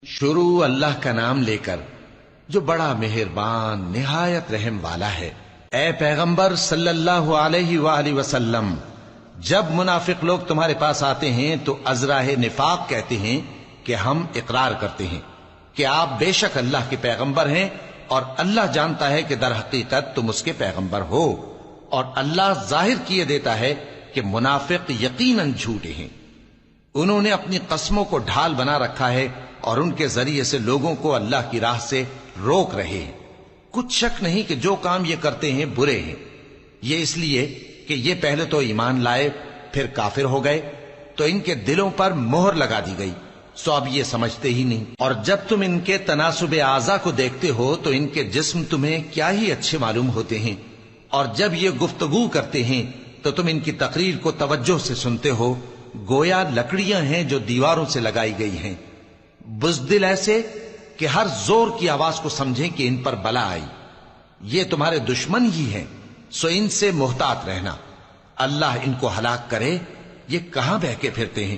شروع اللہ کا نام لے کر جو بڑا مہربان نہایت رحم والا ہے۔ اے پیغمبر صلی اللہ علیہ وآلہ وسلم، جب منافق لوگ تمہارے پاس آتے ہیں تو ازراہ نفاق کہتے ہیں کہ ہم اقرار کرتے ہیں کہ آپ بے شک اللہ کے پیغمبر ہیں، اور اللہ جانتا ہے کہ در حقیقت تم اس کے پیغمبر ہو، اور اللہ ظاہر کیے دیتا ہے کہ منافق یقیناً جھوٹے ہیں۔ انہوں نے اپنی قسموں کو ڈھال بنا رکھا ہے اور ان کے ذریعے سے لوگوں کو اللہ کی راہ سے روک رہے ہیں۔ کچھ شک نہیں کہ جو کام یہ کرتے ہیں برے ہیں، یہ اس لیے کہ یہ پہلے تو ایمان لائے پھر کافر ہو گئے، تو ان کے دلوں پر مہر لگا دی گئی، سو اب یہ سمجھتے ہی نہیں۔ اور جب تم ان کے تناسب اعضاء کو دیکھتے ہو تو ان کے جسم تمہیں کیا ہی اچھے معلوم ہوتے ہیں، اور جب یہ گفتگو کرتے ہیں تو تم ان کی تقریر کو توجہ سے سنتے ہو، گویا لکڑیاں ہیں جو دیواروں سے لگائی گئی ہیں، بزدل ایسے کہ ہر زور کی آواز کو سمجھیں کہ ان پر بلا آئی۔ یہ تمہارے دشمن ہی ہیں، سو ان سے محتاط رہنا۔ اللہ ان کو ہلاک کرے، یہ کہاں بہکے پھرتے ہیں۔